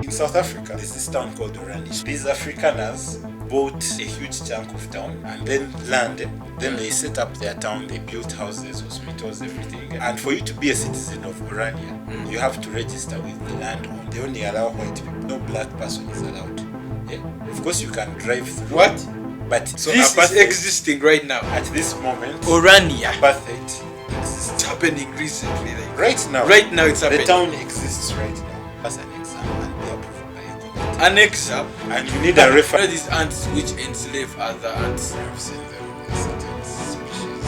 In South Africa, there's this town called Oria. These Afrikaners bought a huge chunk of town and then land. Then they set up their town, they built houses, hospitals, everything. And for you to be a citizen of Oria, you have to register with the landowner. They only allow white people. No black person is allowed. Yeah. Of course, you can drive through. What? But so this is existing right now. At this moment, Orania. Apartheid exists. It's happening recently. Right now. Right now it's happening. The town exists right now. That's an exam and they are approved by a committee. An exam? And you need a reference. These ants which enslave other ants. I've seen them in certain species.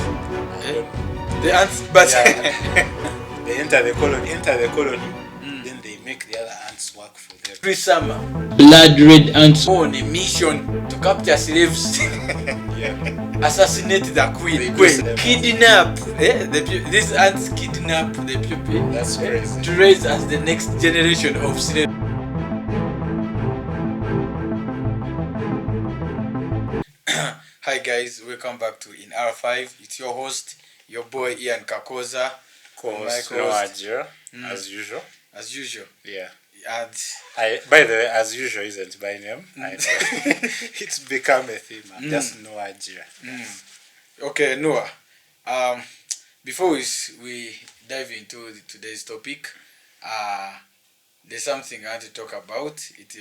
The ants, but yeah. They enter the colony, then they make the other ants work for them. Every summer, blood red ants on a mission to capture slaves. Yeah. Assassinate the queen, kidnap. These ants kidnap the people. That's crazy. To raise as the next generation of slaves. Hi guys, welcome back to In R5. It's your host, your boy Ian Kakoza. Co-host Noah, as usual. As usual. Yeah. And by the way, as usual isn't my name. I know. It's become a theme. I'm just Noah. Okay, Noah. Before we dive into today's topic, there's something I want to talk about. It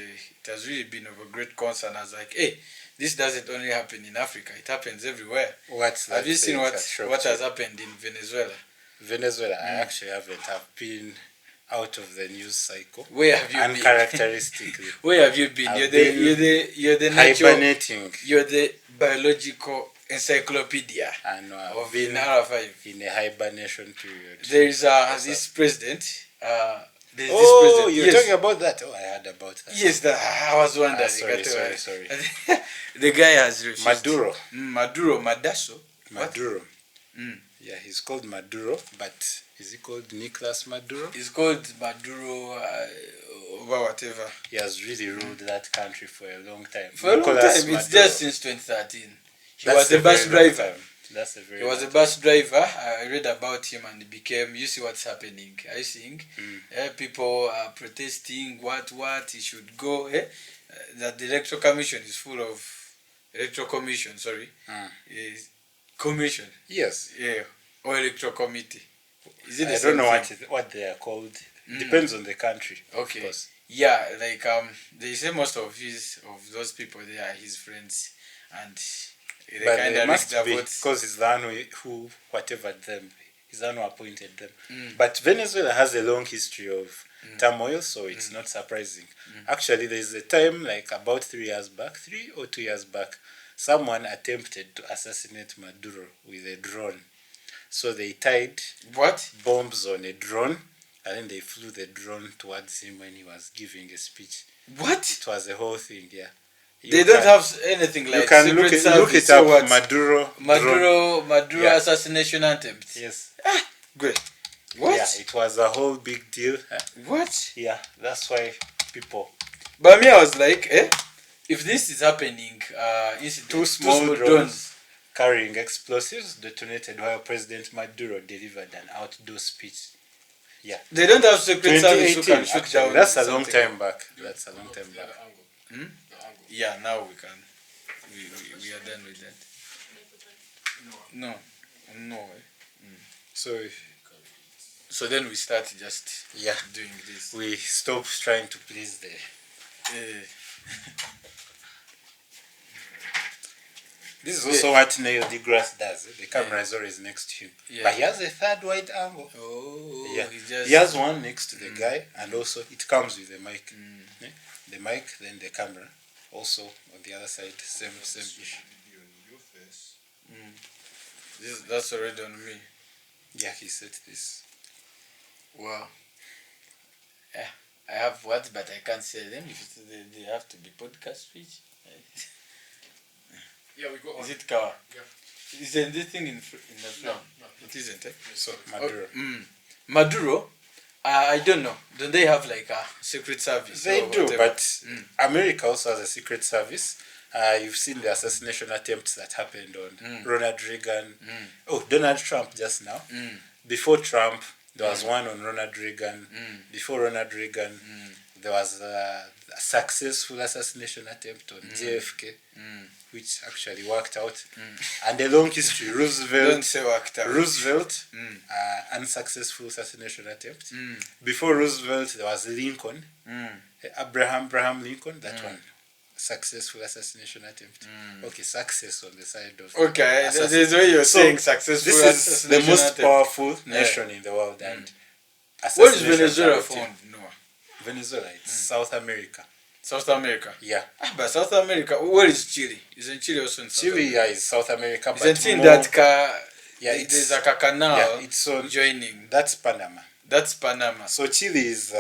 has really been of a great concern. I was like, hey, this doesn't only happen in Africa. It happens everywhere. Have you seen what has happened in Venezuela? Venezuela, I actually haven't. I've been out of the news cycle. Where have you uncharacteristically. Where have you been? You're the hibernating. You're the biological encyclopedia. I know. Of in R5. In a hibernation period. There is this president. You're talking about that? Oh, I heard about that. Yes, I was wondering. Sorry. The guy has refused. Maduro. Maduro. Yeah, he's called Maduro, but is he called Nicolas Maduro? He's called Maduro, whatever. He has really ruled that country for a long time. For a long time. It's just since 2013. He was a bus driver. That's a very. He was a bus driver. I read about him and he became. You see what's happening. I think people are protesting. What he should go. That the electoral commission is full of electoral commission. Sorry, is commission. Yes. Yeah. Or electoral committee. Is it? I don't know what they are called. Depends on the country. Okay. Of course. Yeah, like they say most of those people they are his friends and. But they must be because he's the one who whatever them, he's the one who appointed them. But Venezuela has a long history of turmoil, so it's not surprising. Actually, there's a time like about 3 or 2 years back, someone attempted to assassinate Maduro with a drone. So they tied bombs on a drone, and then they flew the drone towards him when he was giving a speech. What? It was a whole thing, yeah. They don't have anything like you can look it up. Maduro assassination attempt. Yes. Great. What? Yeah, it was a whole big deal. What? Yeah, that's why people. But me, I was like, if this is happening, two small drones carrying explosives detonated while President Maduro delivered an outdoor speech. Yeah. They don't have secret service who can shoot down. That's a long time back. Yeah, now we can. We are done with that. No way. So then we start just doing this. We stop trying to please the. This is also what Neil deGrasse does. The camera is always next to him. Yeah. But he has a third wide angle. Oh, yeah. He has one next to the guy, and also it comes with the mic. The mic, then the camera. Also on the other side, same issue. That's already on me. Yeah, he said this. Wow. Yeah, I have words, but I can't say them. If they have to be podcast speech. Yeah, we go on. Is it Kawa? Yeah. Isn't this thing in the front? No. It isn't, eh? So, Maduro. Maduro, I don't know. Don't they have like a secret service? They do, but America also has a secret service. You've seen the assassination attempts that happened on Ronald Reagan. Donald Trump just now. Before Trump, there was one on Ronald Reagan. Before Ronald Reagan, there was a successful assassination attempt on JFK, which actually worked out. And a long history. Roosevelt, unsuccessful assassination attempt. Before Roosevelt, there was Lincoln, Abraham Lincoln, that one. Successful assassination attempt. Okay, success on the side of. Okay, this is where you're saying successful. This is the most powerful nation in the world, and where is Venezuela found? No. Venezuela, it's South America. South America. Yeah. But South America, where is Chile? Isn't Chile also in South America? Chile, yeah, is South America. Isn't in that there's a canal? Yeah, it's on joining. That's Panama. That's Panama. So Chile is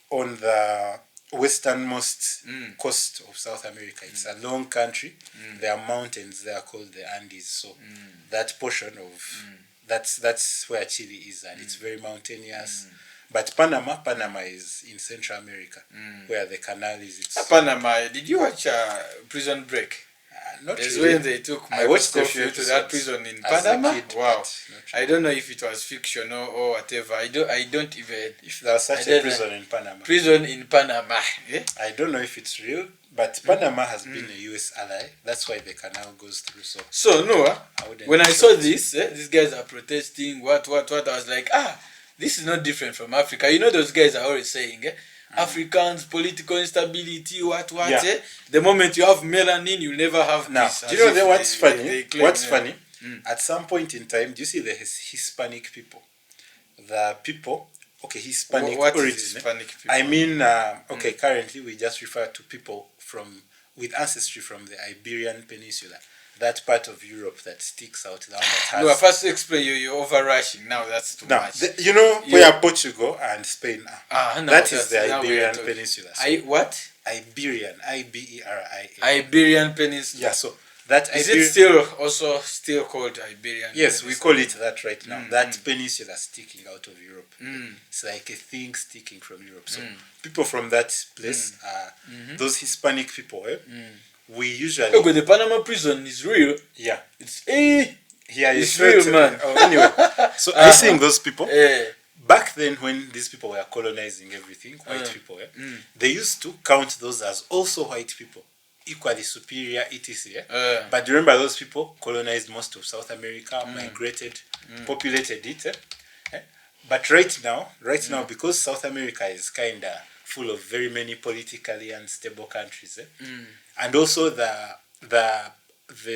on the westernmost coast of South America. It's a long country. There are mountains there called the Andes. So that portion of that's where Chile is, and it's very mountainous. But Panama is in Central America, where the canal is. Panama. Did you watch Prison Break? Not There's really. when they took my watched to that prison in Panama. Wow. I don't know if it was fictional or whatever. I don't even. If there was such a prison in Panama. Prison in Panama. Yeah? I don't know if it's real, but Panama has been a U.S. ally. That's why the canal goes through. So Noah, when I saw this, these guys are protesting. What? I was like, this is not different from Africa. You know, those guys are always saying, Africans, political instability, what? Yeah. The moment you have melanin, you'll never have peace. Do you know what's funny? What's funny? At some point in time, do you see the Hispanic people? The people, Hispanic what origin. Is Hispanic people? I mean, currently we just refer to people with ancestry from the Iberian Peninsula. That part of Europe that sticks out. The one that has... No, first explain you're overrushing. Now that's too much. Where Portugal and Spain are. No, that is the Iberian Peninsula. So what? Iberian. Iberia. Iberian Peninsula. Yeah, so that is it still called Iberian? Yes, we call it that right now. That peninsula sticking out of Europe. It's like a thing sticking from Europe. So people from that place are those Hispanic people. We usually... but the Panama prison is real. Yeah. It's real, man. Anyway, so are you seeing those people? Back then, when these people were colonizing everything, white people, they used to count those as also white people, equally superior, etc. But remember, those people colonized most of South America, migrated, populated it. But right now, because South America is kind of full of very many politically unstable countries, and also the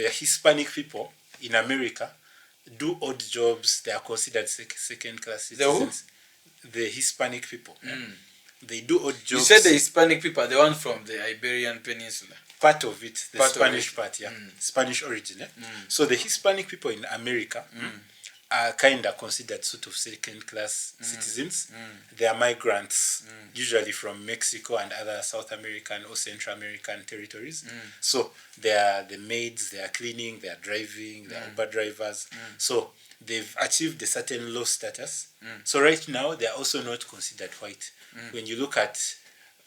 Hispanic people in America do odd jobs. They are considered second-class citizens. The Hispanic people, they do odd jobs. You said the Hispanic people are the one from the Iberian Peninsula. Part of it, the Spanish part, Spanish origin. So the Hispanic people in America are kind of considered sort of second-class citizens. They are migrants, usually from Mexico and other South American or Central American territories. So they are the maids, they are cleaning, they are driving, they are Uber drivers. So they've achieved a certain low status. So right now, they are also not considered white. When you look at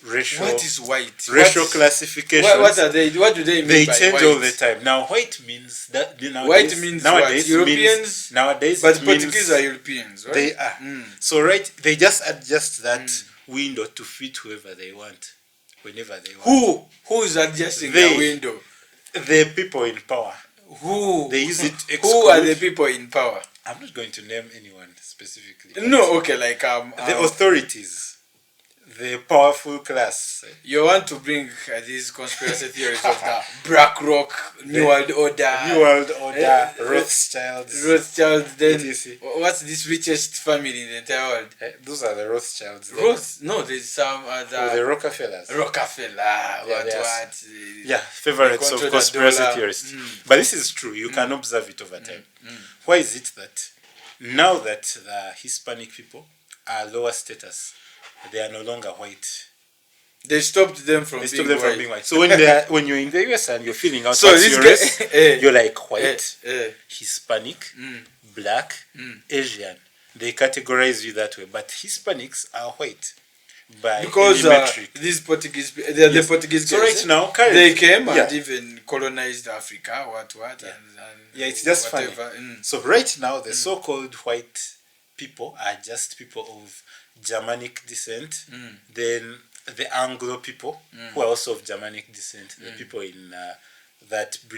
racial... What is white? Racial classifications. What are they? What do they mean They by change white? all the time. Now, white means that... White means what? Europeans? Nowadays, but Portuguese are Europeans, right? They are. So, they just adjust that window to fit whoever they want, whenever they want. Who is adjusting the window? The people in power. Who? They use it to exclude. Who are the people in power? I'm not going to name anyone specifically. No, okay, like... the authorities. The powerful class. You want to bring these conspiracy theories of the Black Rock, New World Order, Rothschilds. Then what's this richest family in the entire world? Those are the Rothschilds. No, there's some other... the Rockefellers. Favorites of conspiracy theorists. But this is true. You can observe it over time. Why is it that now that the Hispanic people are lower status, they are no longer white? They stopped them from being white. So when you're in the US and you're feeling out what's your race, you're like white, Hispanic, black, Asian. They categorize you that way. But Hispanics are white because these Portuguese, they are the Portuguese. So right now, they came and even colonized Africa. It's just whatever. Funny. So right now, the so-called white people are just people of Germanic descent. Then the Anglo people, who are also of Germanic descent, the people in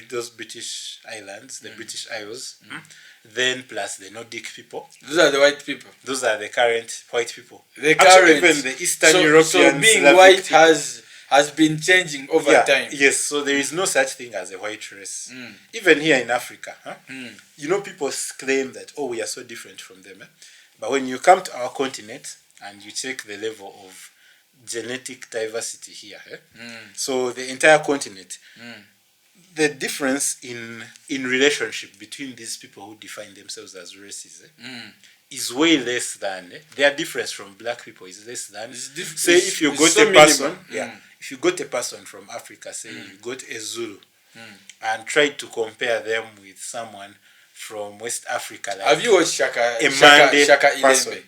those British islands, the British Isles, then plus the Nordic people. Those are the white people. Those are the current white people. Actually, even the Eastern Europeans. So being white people has been changing over time. Yes, so there is no such thing as a white race. Even here in Africa, people claim that, we are so different from them. But when you come to our continent and you check the level of genetic diversity here, so the entire continent, the difference in relationship between these people who define themselves as races is way less than their difference from black people is less than. Say if you got a person, if you got a person from Africa, say you got a Zulu, and tried to compare them with someone from West Africa. Like have you watched Shaka person.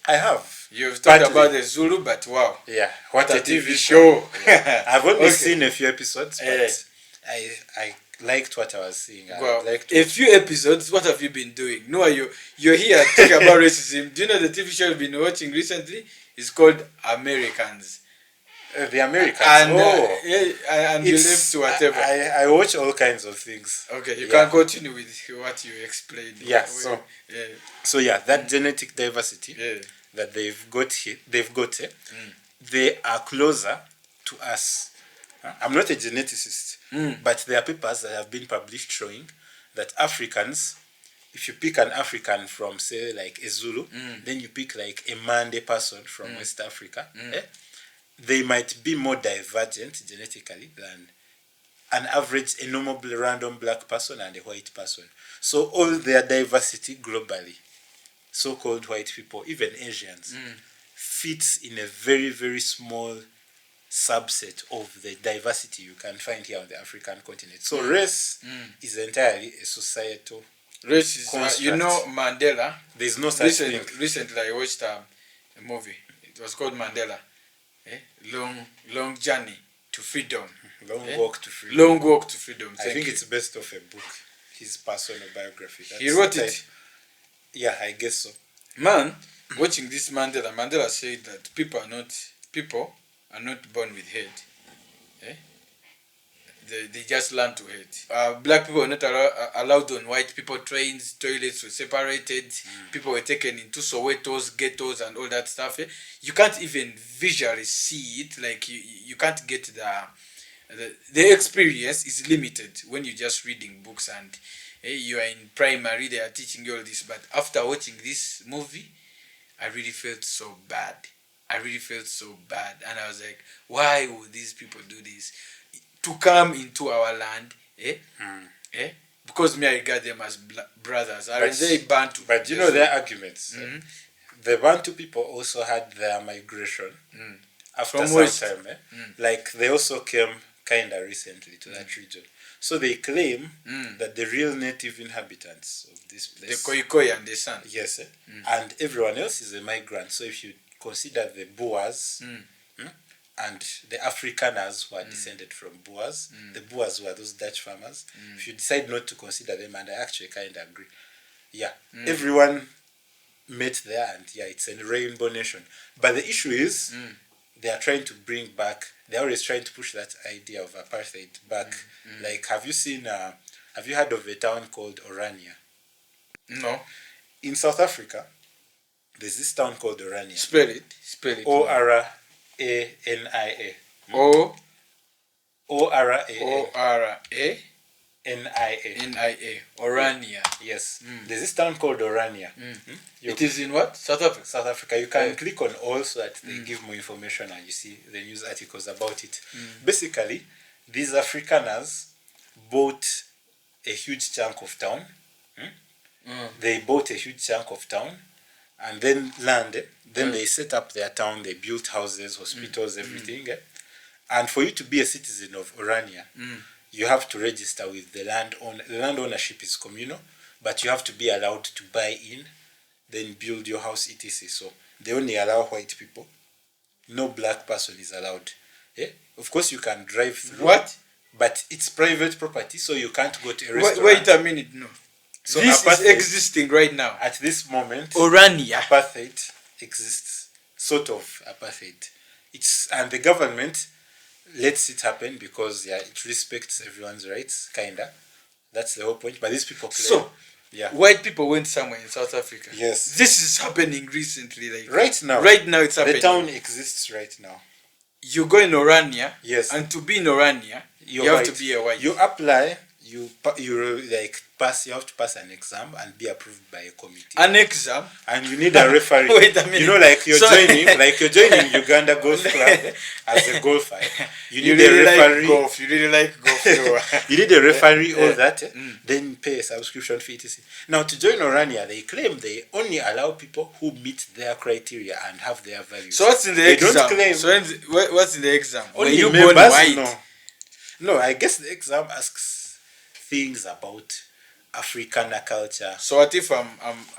I have. You've talked about the Zulu, but wow. Yeah, what a TV show. Yeah. I've only seen a few episodes, but I liked what I was seeing. Well, a few episodes. What have you been doing? Noah, you're here talking about racism. Do you know the TV show you've been watching recently? It's called Americans. The Americans. And, and you live to whatever. I watch all kinds of things. Okay, you can continue with what you explained. Yeah. So that genetic diversity that they've got here, they are closer to us. I'm not a geneticist, but there are papers that have been published showing that Africans, if you pick an African from, say, like a Zulu, then you pick like a Mande person from West Africa, they might be more divergent genetically than an average, a normal random black person and a white person. So all their diversity globally, so-called white people, even Asians, fits in a very, very small subset of the diversity you can find here on the African continent. So race is entirely a societal race is Mandela. There's no such thing. Recently I watched a movie. It was called Mandela. Long journey to freedom. Long walk to freedom. Long walk to freedom. I think it's based off a book, his personal biography. He wrote it. Yeah, I guess so. Man, watching this Mandela said that people are not born with hate. They just learn to hate. Black people were not allowed on white people trains, toilets were separated, people were taken into Sowetos, ghettos and all that stuff. You can't even visually see it, like you can't get the experience is limited when you're just reading books and you are in primary, they are teaching you all this. But after watching this movie, I really felt so bad. And I was like, why would these people do this? To come into our land, because me I regard them as brothers. Are they Bantu? But you know their arguments. The Bantu people also had their migration after from some time. Like they also came kind of recently to that region. So they claim that the real native inhabitants of this place, the Khoikhoi and the San, yes, and everyone else is a migrant. So if you consider the Boers and the Afrikaners who are descended from Boers, the Boers were those Dutch farmers. If you decide not to consider them, and I actually kind of agree, everyone met there, and it's a rainbow nation. But the issue is they are trying to bring back. They're always trying to push that idea of apartheid back. Like, have you heard of a town called Orania? No. In South Africa, there's this town called Orania. Spell it. Orania. Orania. Orania. Yes. There's this town called Orania. It is in what? South Africa. South Africa. You can click on all so that they give more information and you see the news articles about it. Basically, these Afrikaners bought a huge chunk of town. They bought a huge chunk of town and then land. Then they set up their town. They built houses, hospitals, everything. And for you to be a citizen of Orania, you have to register with the landowner. The land ownership is communal, but you have to be allowed to buy in, then build your house, etc. So they only allow white people. No black person is allowed. Of course, you can drive through. What? But it's private property, so you can't go to a restaurant. Wait a minute, no. So this is existing right now. At this moment, Orania. Apartheid exists. Sort of apartheid. And the government lets it happen because it respects everyone's rights, kinda. That's the whole point. But these people claim, white people went somewhere in South Africa. Yes. This is happening recently, like right now. Right now it's happening. The town exists right now. You go in Orania, yes, and to be in Orania, you have to be a white. You apply, you pass. You have to pass an exam and be approved by a committee. An exam, and you need a referee. Wait a minute. You know, like you're joining Uganda Golf Club as a golfer. You need a referee. You really like golf. You need a referee. All that. Then pay a subscription fee. Etc. Now to join Orania, they claim they only allow people who meet their criteria and have their values. So what's in the exam? Don't claim. So what's in the exam? Only you born white? No, I guess the exam asks things about Afrikaner culture. So what if I'm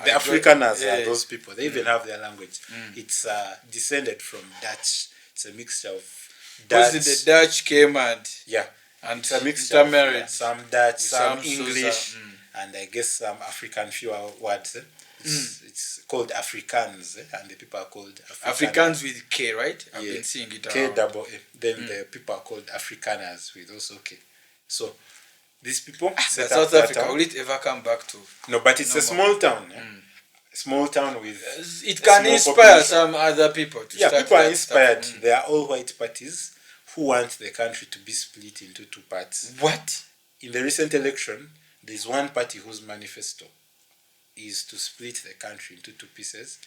the Afrikaners are those people. They even have their language. It's descended from Dutch. It's a mixture of Dutch. The Dutch came and it's a mixture of some Dutch, some English, and I guess some African few words. It's called Afrikaans, and the people are called Afrikaans with K, right? I've been seeing it around. K-double-A. Then the people are called Afrikaners with also K. So these people set South up Africa, will it ever come back to? No, but it's a small town. Small town with it can inspire some other people to start. People are inspired. They are all white parties who want the country to be split into two parts. What? In the recent election, there's one party whose manifesto is to split the country into two pieces,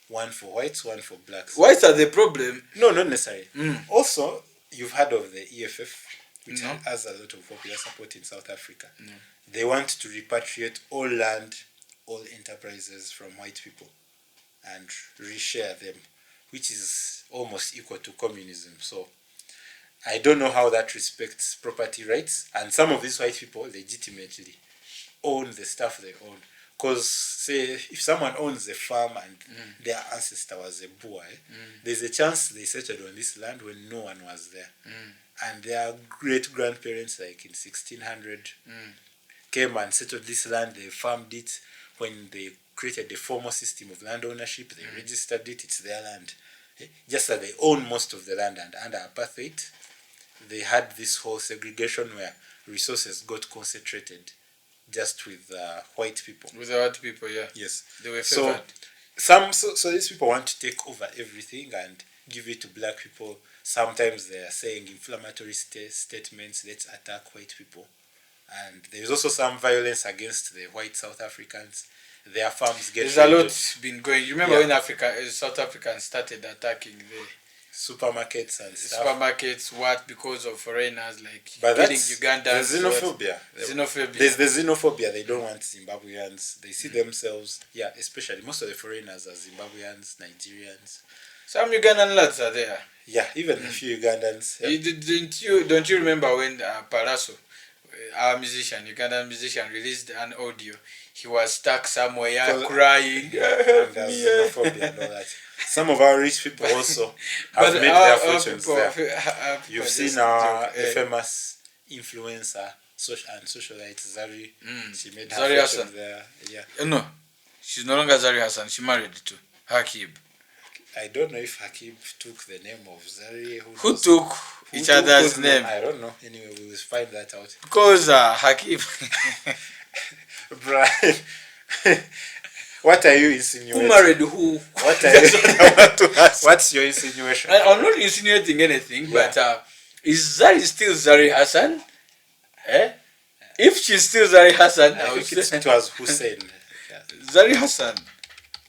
one for whites, one for blacks. Whites are the problem? No, not necessarily. Also, you've heard of the EFF, which has a lot of popular support in South Africa. They want to repatriate all land, all enterprises from white people and reshare them, which is almost equal to communism. So I don't know how that respects property rights. And some of these white people legitimately own the stuff they own. Because, say, if someone owns a farm and their ancestor was a boy, there's a chance they settled on this land when no one was there. And their great-grandparents, like in 1600, came and settled this land. They farmed it. When they created the formal system of land ownership, they registered it. It's their land. Just that they own most of the land. And under Apartheid, they had this whole segregation where resources got concentrated just with white people. With the white people, yeah. Yes. They were favored. So these people want to take over everything and give it to black people. Sometimes they are saying inflammatory statements, let's attack white people. And there's also some violence against the white South Africans. Their farms get There's a lot been going. You remember when South Africans started attacking the supermarkets and stuff. Supermarkets, because of foreigners, like but killing Ugandans. The xenophobia. There's the xenophobia. They don't want Zimbabweans. They see themselves, especially most of the foreigners are Zimbabweans, Nigerians. Some Ugandan lads are there. Yeah, even a few Ugandans. Yeah. Don't you remember when Paraso, our Ugandan musician, released an audio? He was stuck somewhere crying. And there's xenophobia and all that. Some of our rich people also have made their fortunes there. You've seen the famous influencer and socialite Zary. She made her Zary fortune Hassan. there. No, she's no longer Zary Hassan. She married to Hakib. I don't know if Hakib took the name of Zary. Who took each other's name? I don't know. Anyway, we will find that out. Because Hakib. Brian, what are you insinuating? Who married who? What are you? What's your insinuation? I'm not insinuating anything, but is Zary still Zary Hassan? If she's still Zary Hassan, I think it was Hussein. Zary Hassan.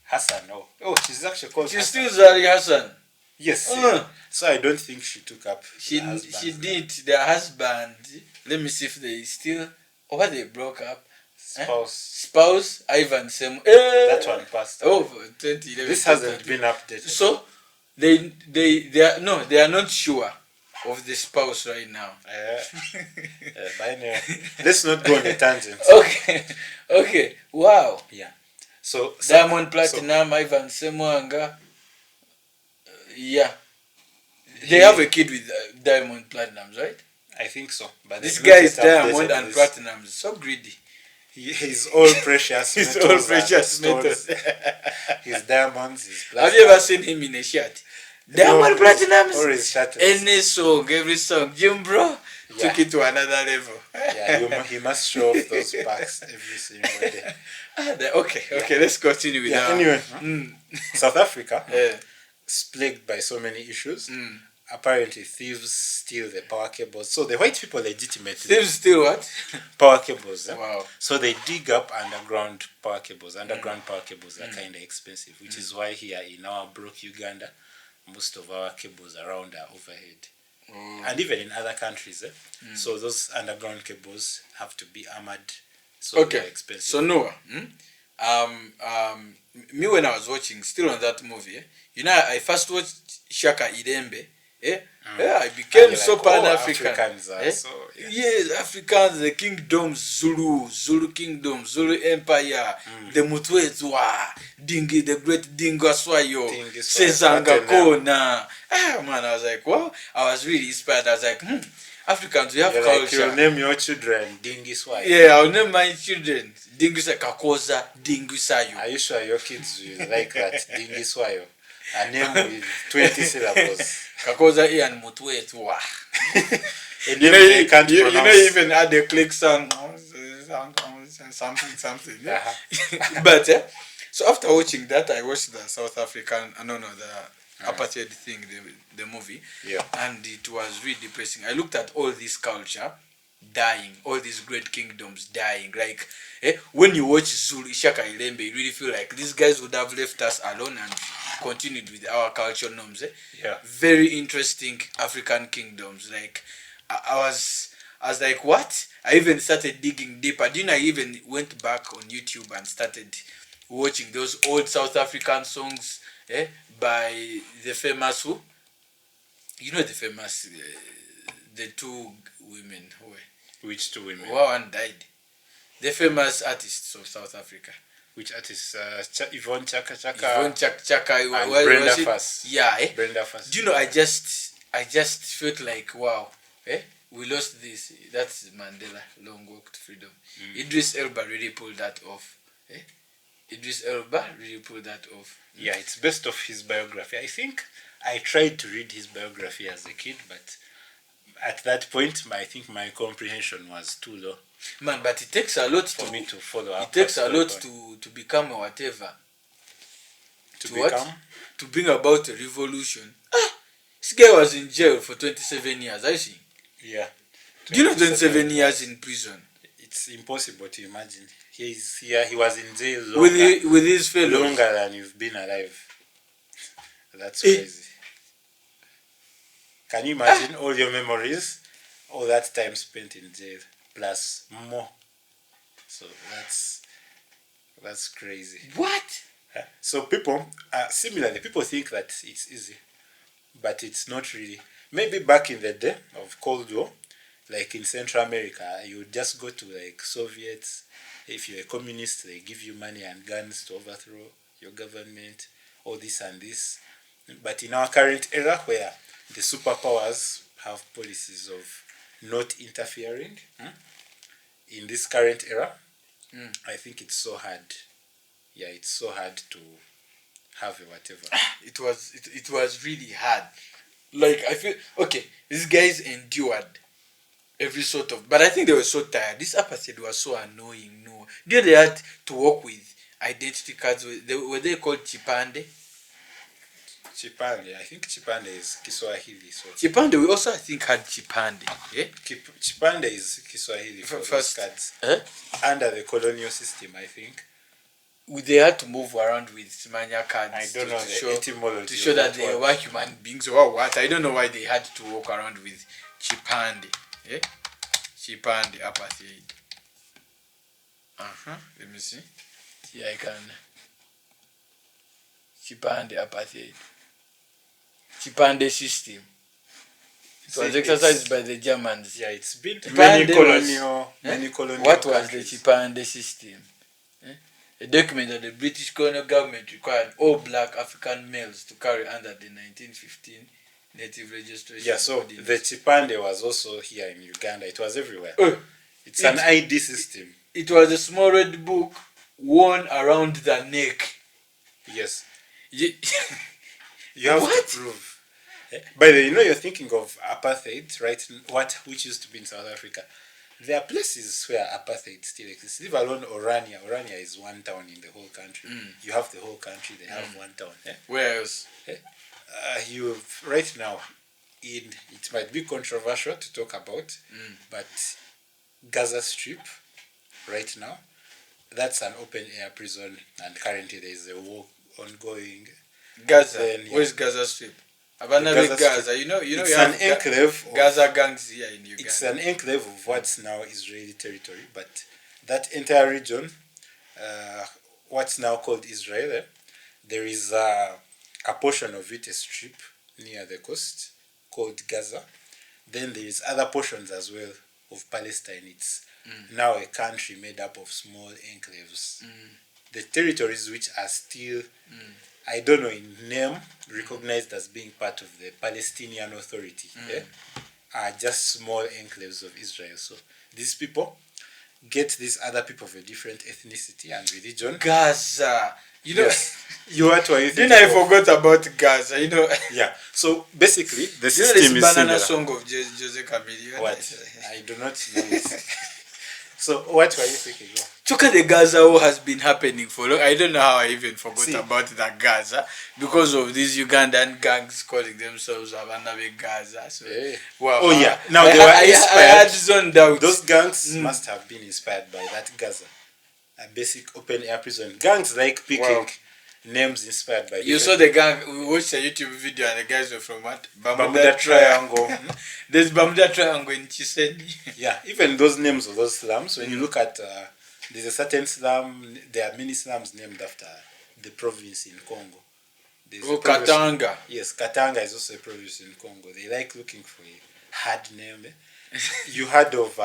Hassan, oh, she's actually called. She's still Zary Hassan. Yes. So I don't think she took up. She did. Their husband. Let me see if they still. Or they broke up. Spouse Ivan Semu. That one passed. 2011. This hasn't been updated. So they are not sure of the spouse right now. Let's not go on a tangent. Okay. Wow. Yeah. So Diamond Platinum, Ivan Semuanga. They have a kid with Diamond Platinums, right? I think so. But this guy is Diamond and Platinum. So greedy. He's all precious. He's all precious metals. His diamonds, his Have you ever seen him in a shirt? Diamond Platinum. Always shatters. Any song, every song. Jim Bro took it to another level. He must show off those packs every single day. Okay, let's continue with that. Anyway, South Africa is plagued by so many issues. Apparently, thieves steal the power cables. So the white people legitimately... Thieves steal what? Power cables. Wow. So they dig up underground power cables. Underground power cables are kind of expensive, which is why here in our broke Uganda, most of our cables around are overhead. And even in other countries. So those underground cables have to be armored. So they're expensive. So Noah, me when I was watching, still on that movie, I first watched Shaka Idembe. I became so Pan-African. Yes, Africans, the kingdoms, Zulu kingdom, Zulu empire, the Mutwezwa, Dingi, the great Dingaswayo, Sezanga Kona. Man, I was like, wow. I was really inspired. I was like, Africans, we have culture. Like, you'll name your children Dingiswayo. Yeah, I'll name my children Dingusa Kakoza, Dingusayo. Are you sure your kids will like that? Dingiswayo. A name with 20 syllables. Kakoza Ian Mutwezwa. You even add the click sound, something. Yeah. But so after watching that, I watched the South African, the Apartheid thing, the movie. Yeah. And it was really depressing. I looked at all this culture dying, all these great kingdoms dying. Like, when you watch Zulu, Ishaka Ilembe, you really feel like these guys would have left us alone and continued with our cultural norms. Yeah. Very interesting African kingdoms. Like, I was like, what? I even started digging deeper. I even went back on YouTube and started watching those old South African songs by the famous who? You know the famous, the two women. Which two women? One died. The famous artists of South Africa. Which artists? Yvonne Chaka. Yvonne Chaka. And Brenda Fassie. Yeah. Brenda Fassie. Do you know, I just felt like, wow. We lost this. That's Mandela, long walk to freedom. Idris Elba really pulled that off. Idris Elba really pulled that off. Yeah, it's based off his biography. I think I tried to read his biography as a kid, but at that point, I think my comprehension was too low. Man, but it takes a lot for me to follow up. It takes a lot to become a whatever. To bring about a revolution. This guy was in jail for 27 years, I see. Yeah. Do you know 27 years in prison? It's impossible to imagine. He's here. He was in jail longer, with his fellows. Longer than you've been alive. That's crazy. Can you imagine all your memories, all that time spent in jail, plus more? So that's crazy. What? So people, similarly, people think that it's easy, but it's not really. Maybe back in the day of Cold War, like in Central America, you would just go to like Soviets. If you're a communist, they give you money and guns to overthrow your government, all this and this. But in our current era, where the superpowers have policies of not interfering, in this current era, I think it's so hard. Yeah, it's so hard to have a whatever. It was really hard. Like, I feel, okay, these guys endured every sort of, but I think they were so tired. This apartheid was so annoying. No, they had to work with identity cards. Were they called Chipande? Chipande, I think Chipande is Kiswahili. So Chipande, we also I think had Chipande. Chipande is Kiswahili for first cards. Under the colonial system, I think. They had to move around with Simanya cards. I don't know the etymology. To show that they were human beings or what. I don't know why they had to walk around with Chipande. Chipande apartheid. Let me see. Here I can. Chipande apartheid. Chipande system. It was exercised by the Germans. Yeah, it's been many colonial. What was the Chipande system? A document that the British colonial government required all black African males to carry under the 1915 Native Registration. Yeah, so the Chipande was also here in Uganda. It was everywhere. It's an ID system. It was a small red book worn around the neck. Yes. You have to prove. By the way, you're thinking of apartheid, right? Which used to be in South Africa. There are places where apartheid still exists. Leave alone Orania. Orania is one town in the whole country. You have the whole country, they have one town. Where else? You right now, it might be controversial to talk about, but Gaza Strip, right now, that's an open air prison, and currently there is a war ongoing. Gaza. Where's Gaza Strip? Gaza. You know, it's you an have enclave. Gaza gangs here in Uganda. It's an enclave of what's now Israeli territory, but that entire region, what's now called Israel, there is a portion of it, a strip near the coast called Gaza. Then there is other portions as well of Palestine. It's now a country made up of small enclaves. The territories which are still, I don't know, in name, recognized as being part of the Palestinian Authority, are just small enclaves of Israel. So these people get these other people of a different ethnicity and religion. Gaza. You know, what were you thinking? Then I forgot about Gaza. Yeah. So basically, the system is banana similar. song of Jose Chameleone. What? I do not know it. So what were you thinking of? Look at the Gaza war has been happening for long. I don't know how I even forgot about that Gaza because of these Ugandan gangs calling themselves Abanabe Gaza. So, wow. Oh yeah. Now they were inspired. I had some doubts. Those gangs must have been inspired by that Gaza, a basic open air prison. Gangs like picking names inspired by. You saw the gang. We watched a YouTube video and the guys were from what? Bermuda Triangle. There's Bermuda Triangle in Chiseni. Yeah, even those names of those slums. When you look at, there's a certain slum. There are many slums named after the province in Congo. Katanga. Yes, Katanga is also a province in Congo. They like looking for a hard name. You heard of?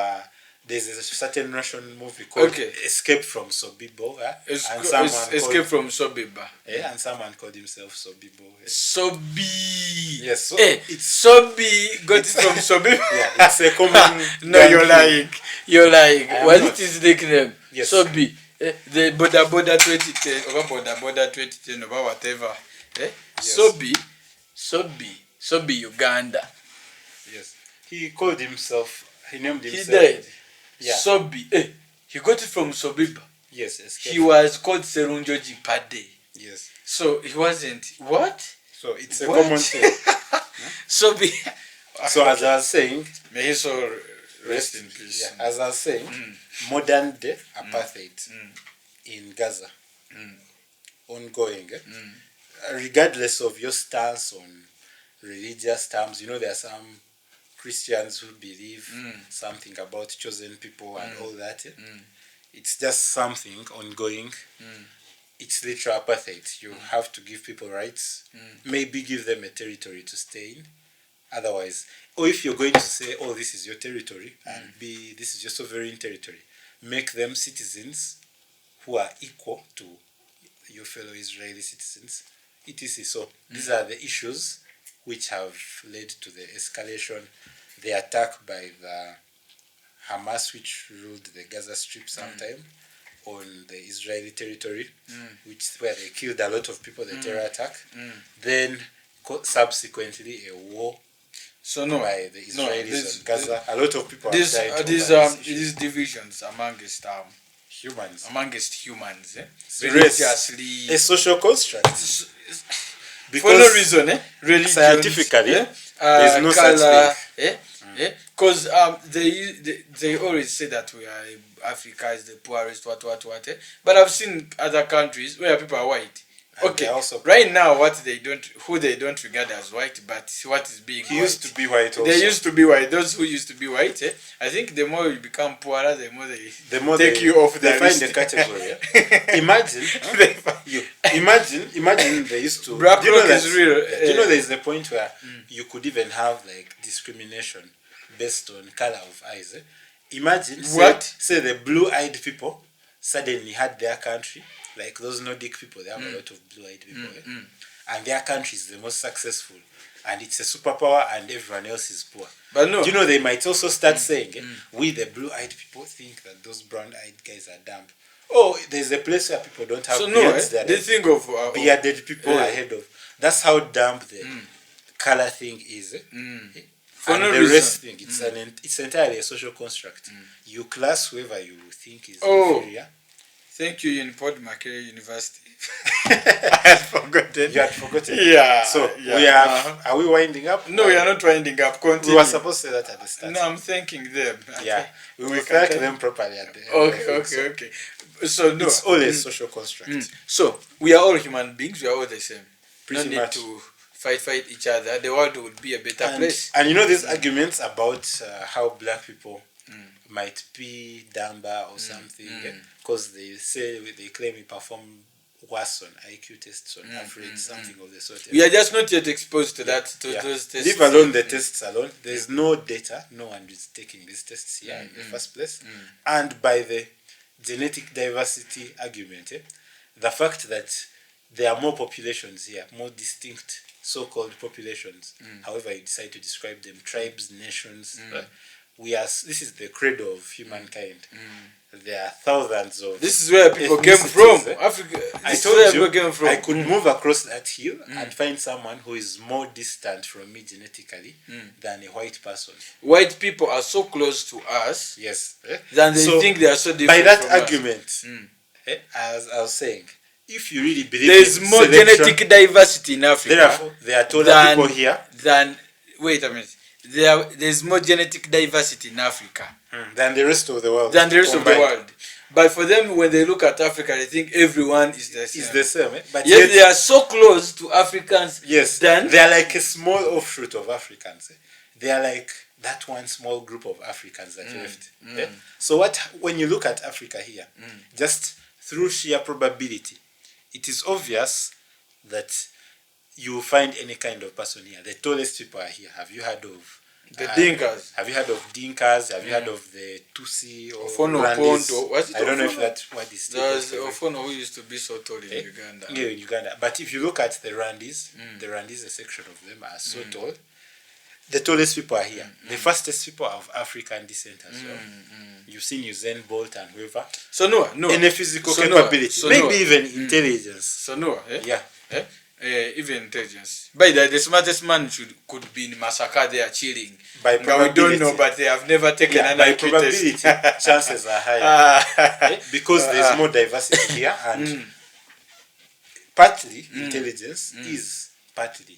There's a certain Russian movie called Escape from Sobibo. Escape from Sobiba. And someone called himself Sobibo. Sobi. Yes. So Sobi got it from Sobiba. Yeah, it's a common. No, you're lying. You're lying. What is his nickname? Yes. Sobi. The Boda 2010, over Boda 2010, over whatever. Yes. Sobi Uganda. Yes. He called himself. He named himself. He died. Yeah. Sobi. He got it from Sobiba. Yes. He was called Serunjoji Pade. Yes. So he wasn't. What? So it's a common thing. Sobi. So as I was saying, may his soul rest in peace. Yeah. As I was saying, modern day apartheid in Gaza ongoing. Regardless of your stance on religious terms, there are some Christians who believe something about chosen people and all that. It's just something ongoing. It's literal apartheid. You have to give people rights. Maybe give them a territory to stay in. Otherwise, or if you're going to say, oh, this is your territory, and this is your sovereign territory, make them citizens who are equal to your fellow Israeli citizens, etc. So these are the issues which have led to the escalation, the attack by the Hamas, which ruled the Gaza Strip sometime, on the Israeli territory, where they killed a lot of people, the terror attack. Then subsequently a war by the Israelis on Gaza. A lot of people have died. These divisions amongst humans, religiously, a social construct. For no reason, religions, scientifically, there's no such thing. Because they always say that Africa is the poorest, but I've seen other countries where people are white. Right now, who they don't regard as white, but what is being white. Used to be white also. They used to be white. Those who used to be white, I think the more you become poorer, the more they take you off the list. They find the category. Imagine they used to. Black rock is real. There is a point where you could even have discrimination based on color of eyes. Imagine say the blue-eyed people suddenly had their country. Like those Nordic people, they have a lot of blue-eyed people, and their country is the most successful, and it's a superpower, and everyone else is poor. But no, they might also start saying, we the blue-eyed people think that those brown-eyed guys are dumb. Oh, there's a place where people don't have beards. They think of bearded people ahead of. That's how dumb the color thing is. For and no the reason. race thing, it's entirely a social construct. You class whoever you think is inferior. Thank you, in Port Macquarie University. I had forgotten. You had forgotten. Yeah. So yeah. we are. Are we winding up? No, we are not winding up. Continue. We were supposed to say that at the start. No, I'm thanking them. Yeah, we will thank them properly at the end. Okay. So no, it's all a social construct. So we are all human beings. We are all the same. Pretty no much. need to fight each other. The world would be a better place. And you know these arguments about how black people might be dumber or something because they say they claim we perform worse on IQ tests on average, something of the sort. We are just not yet exposed to that, those tests. Leave alone the tests alone. There's no data. No one is taking these tests here in the first place. And by the genetic diversity argument, the fact that there are more populations here, more distinct so-called populations, however you decide to describe them, tribes, nations, this is the cradle of humankind. There are thousands of. This is where people came from. Africa. I told you I could move across that hill and find someone who is more distant from me genetically than a white person. White people are so close to us. Yes. Than they think they are so different. By that from argument, as I was saying, if you really believe there is more genetic diversity in Africa. Therefore, there are taller people here. Wait a minute. There's more genetic diversity in Africa than the rest of the world. But for them, when they look at Africa, they think everyone is the same. It's the same, But yet they are so close to Africans. Yes, they are like a small offshoot of Africans. They are like that one small group of Africans that left. So when you look at Africa here, just through sheer probability, it is obvious that you will find any kind of person here. The tallest people are here. Have you heard of the Dinkas? Have you heard of Dinkas? Have you heard of the Tutsi or Rwandese? I don't know if that what is. There's Ofono who used to be so tall in Uganda. Yeah, in Uganda. But if you look at the Rwandese, a section of them are so tall. The tallest people are here. The fastest people are of African descent as well. You've seen Usain Bolt and whoever. So no. Any physical capability, maybe even intelligence. So no, yeah. Even intelligence. By the smartest man could be in Masaka there chilling. By probability. We don't know, but they have never taken an IQ probability, test. chances are higher. Because there's more diversity here, and partly intelligence is partly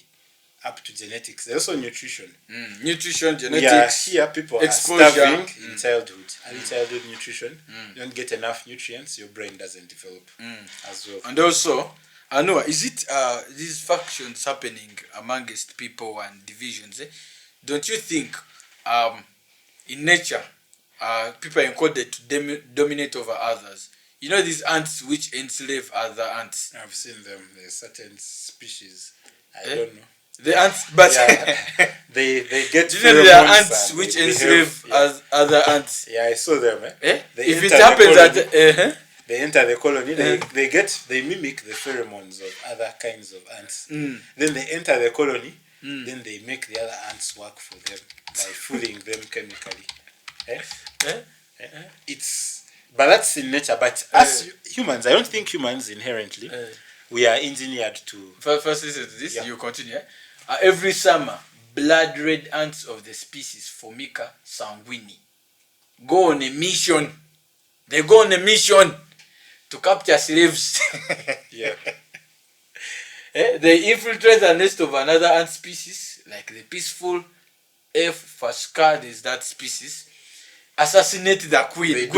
up to genetics. There's also nutrition. Nutrition, genetics. Here people exposure. Are starving in childhood. Early childhood nutrition. You don't get enough nutrients, your brain doesn't develop as well. And also, Noah, is it these factions happening amongst people and divisions? Don't you think in nature people are encoded to dominate over others? You know these ants which enslave other ants? I've seen them. There's certain species. I don't know. The ants, but they get. Do you know there are ants which enslave other ants? Yeah, I saw them. If it happens that they enter the colony, they mimic the pheromones of other kinds of ants. Then they enter the colony, then they make the other ants work for them by fooling them chemically. But that's in nature. But as humans, I don't think humans inherently we are engineered to. First listen to this. You continue. Every summer, blood red ants of the species Formica sanguinea go on a mission. They go on a mission to capture slaves. They infiltrate the nest of another ant species, like the peaceful F. fasca, is that species. Assassinate the queen.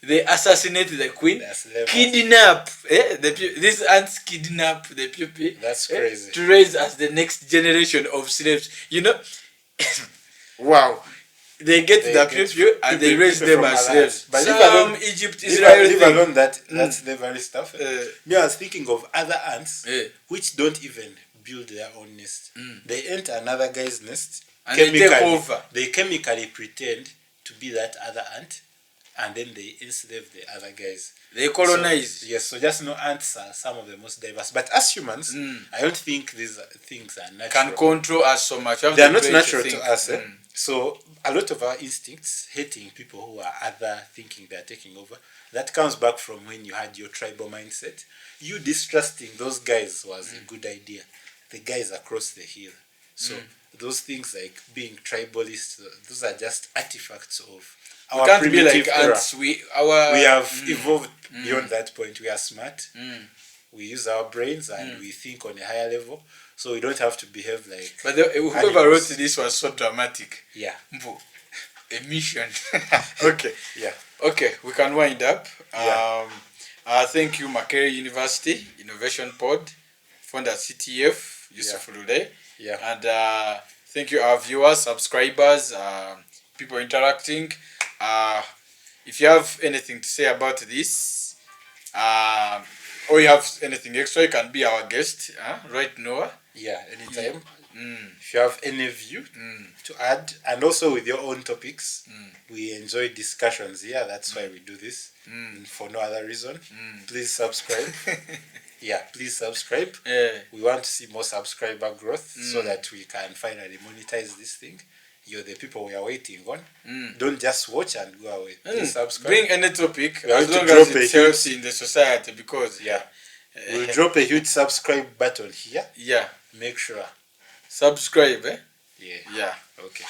They assassinate the queen. Kidnap. These ants kidnap the pupae. That's crazy. To raise as the next generation of slaves. You know. Wow. They get the pupae and they raise them as slaves. But Egypt, Israel. Leave alone that slavery stuff. Me, I was thinking of other ants which don't even build their own nest. They enter another guy's nest. And they take over. They chemically pretend to be that other ant, and then they enslave the other guys. They colonize. So just know ants are some of the most diverse. But as humans, I don't think these things are natural. Can control us so much. They are not natural to us. So a lot of our instincts, hating people who are other, thinking they are taking over, that comes back from when you had your tribal mindset. You distrusting those guys was a good idea. the guys across the hill. So those things like being tribalist, those are just artifacts of our we can't be primitive like era. ants. We have evolved beyond that point. We are smart. We use our brains and we think on a higher level. So we don't have to behave like. But whoever wrote this was so dramatic. Yeah. A mission. Okay. Yeah. Okay, we can wind up. Thank you, Makerere University Innovation Pod, founder CTF, Yusuf Lule. Yeah. And thank you, our viewers, subscribers, people interacting. If you have anything to say about this, or you have anything extra, you can be our guest, right, Noah? Yeah, anytime. If you have any view to add, and also with your own topics, we enjoy discussions here. That's why we do this, for no other reason. Please subscribe. Please subscribe. We want to see more subscriber growth so that we can finally monetize this thing. You're the people we are waiting on. Don't just watch and go away. Please subscribe. Bring any topic as long as it helps in the society, because we'll drop a huge subscribe button here. Yeah. Make sure. Subscribe, Yeah. Okay.